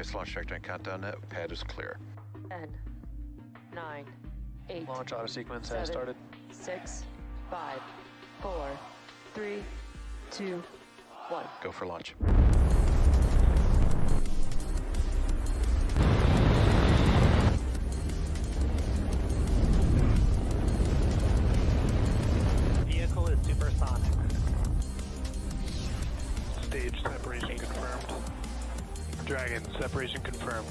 Nice launch trajectory and countdown net. Pad is clear. 10, 9, 8. Launch auto sequence 7, has started. 6, 5, 4, 3, 2, 1. Go for launch. Vehicle is supersonic. Stage separation confirmed. Dragon, separation confirmed.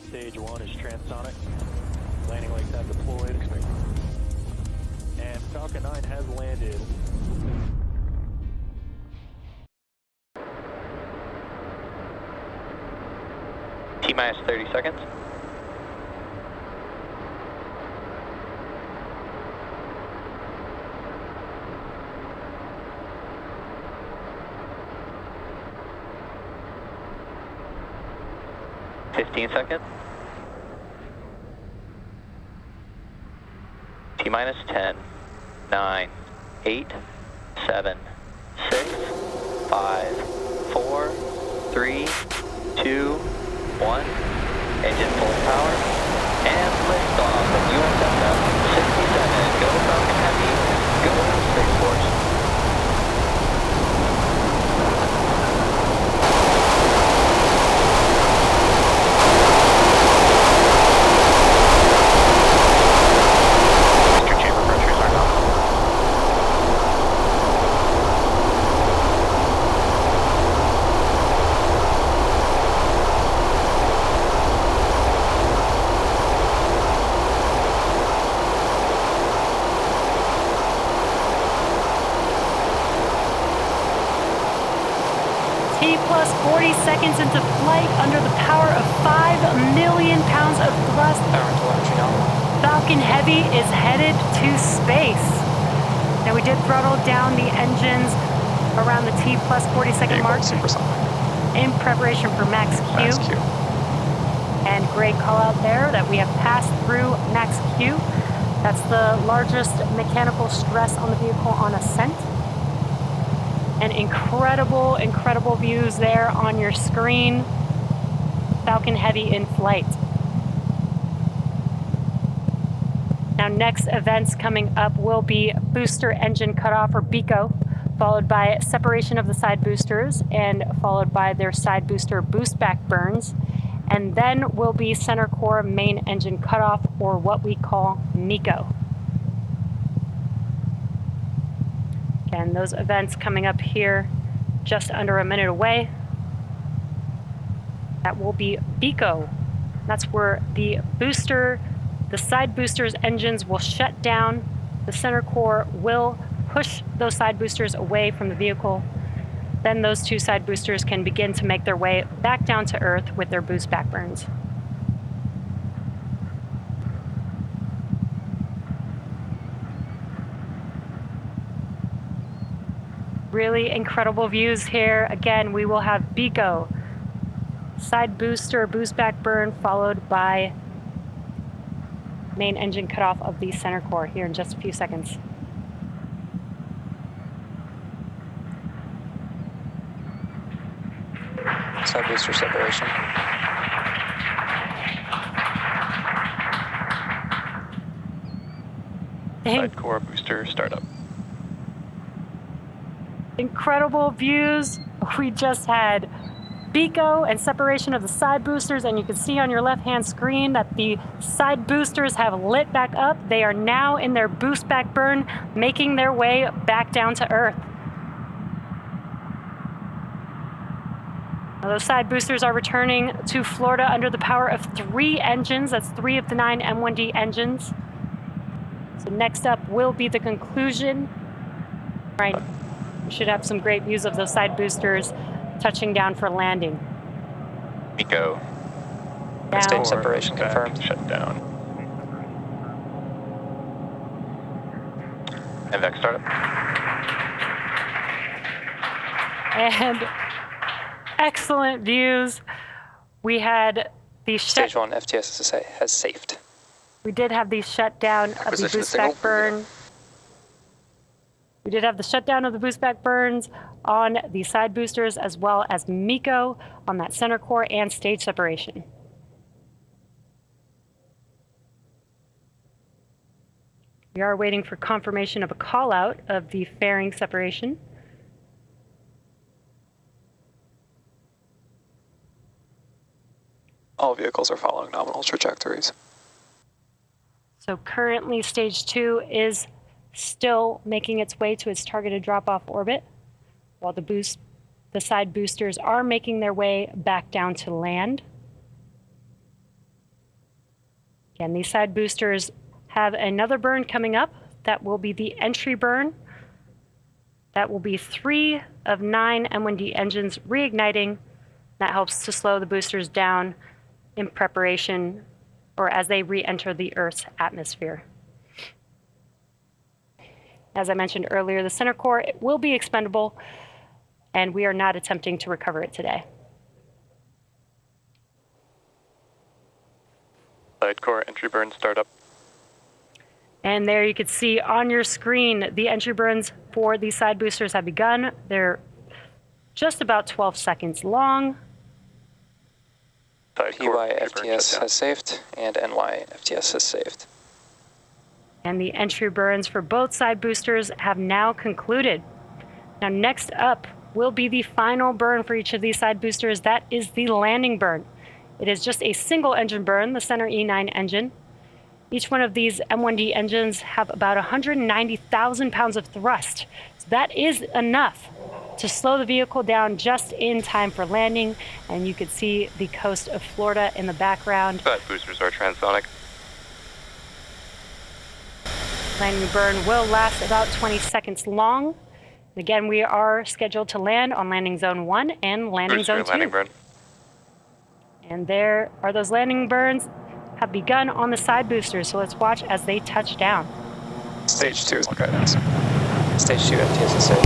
Stage 1 is transonic. Landing legs have deployed. And Falcon 9 has landed. T-minus 30 seconds. Seconds. T-minus 10, 9, 8, 7, 6, 5, 4, 3, 2, 1. Engine full power. And liftoff at USSF-67. Go Falcon Heavy. Go Space Force. Plus 40 seconds into flight under the power of 5 million pounds of thrust. Falcon Heavy is headed to space. Now we did throttle down the engines around the T plus 40 second mark in preparation for max Q. Max Q. And great call out there that we have passed through max Q. That's the largest mechanical stress on the vehicle on ascent. And incredible, incredible views there on your screen. Falcon Heavy in flight. Now next events coming up will be booster engine cutoff or BECO, followed by separation of the side boosters and followed by their side booster boost back burns. And then will be center core main engine cutoff or what we call MECO. And those events coming up here just under a minute away. That will be BECO. That's where the side boosters engines will shut down. The center core will push those side boosters away from the vehicle. Then those two side boosters can begin to make their way back down to Earth with their boost back burns. Really incredible views here. Again, we will have BECO, side booster, boost back burn, followed by main engine cutoff of the center core here in just a few seconds. Side booster separation. Side core booster startup. Incredible views. We just had BECO and separation of the side boosters, and you can see on your left-hand screen that the side boosters have lit back up. They are now in their boost back burn, making their way back down to Earth. Now, those side boosters are returning to Florida under the power of 3 engines. That's 3 of the 9 M1D engines. So next up will be the conclusion. Right. We should have some great views of those side boosters touching down for landing. MECO. Stage separation confirmed. Shut down. And VEX startup. And excellent views. We had the Stage 1 FTSSA has safed. We did have the shutdown of the boost back burn. We did have the shutdown of the boost back burns on the side boosters, as well as MECO on that center core and stage separation. We are waiting for confirmation of a call out of the fairing separation. All vehicles are following nominal trajectories. So currently stage 2 is still making its way to its targeted drop-off orbit, while the side boosters are making their way back down to land. Again, these side boosters have another burn coming up. That will be the entry burn. That will be 3 of 9 M1D engines reigniting. That helps to slow the boosters down in preparation or as they re-enter the Earth's atmosphere. As I mentioned earlier, the center core will be expendable, and we are not attempting to recover it today. Side core entry burn startup. And there you can see on your screen, the entry burns for these side boosters have begun. They're just about 12 seconds long. PY FTS has saved, and NY FTS has saved. And the entry burns for both side boosters have now concluded. Now next up will be the final burn for each of these side boosters. That is the landing burn. It is just a single engine burn, the center E9 engine. Each one of these M1D engines have about 190,000 pounds of thrust. So that is enough to slow the vehicle down just in time for landing. And you could see the coast of Florida in the background. Side boosters are transonic. Landing burn will last about 20 seconds long. Again, we are scheduled to land on landing zone 1 and landing zone 2. Landing burn. And there are those landing burns have begun on the side boosters, so let's watch as they touch down. Stage 2 guidance. Stage 2 FTS is saved.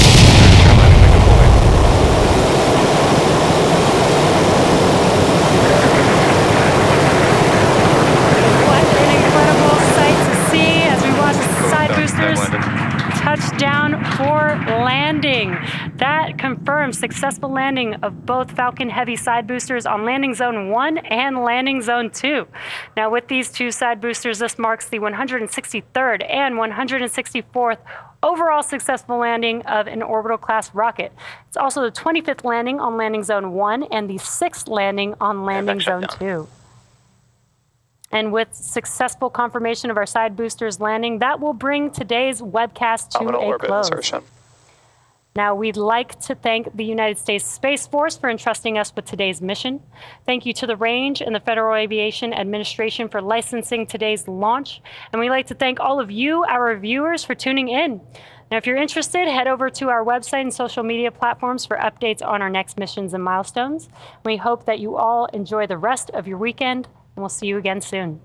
What an incredible sight to see as we watch the side boosters touch down for landing. That confirms successful landing of both Falcon Heavy side boosters on landing zone 1 and landing zone 2. Now with these two side boosters, this marks the 163rd and 164th overall successful landing of an orbital class rocket. It's also the 25th landing on landing zone 1 and the 6th landing on landing zone 2. And with successful confirmation of our side boosters landing, that will bring today's webcast to a close. Insertion. Now, we'd like to thank the United States Space Force for entrusting us with today's mission. Thank you to the Range and the Federal Aviation Administration for licensing today's launch. And we'd like to thank all of you, our viewers, for tuning in. Now, if you're interested, head over to our website and social media platforms for updates on our next missions and milestones. We hope that you all enjoy the rest of your weekend, and we'll see you again soon.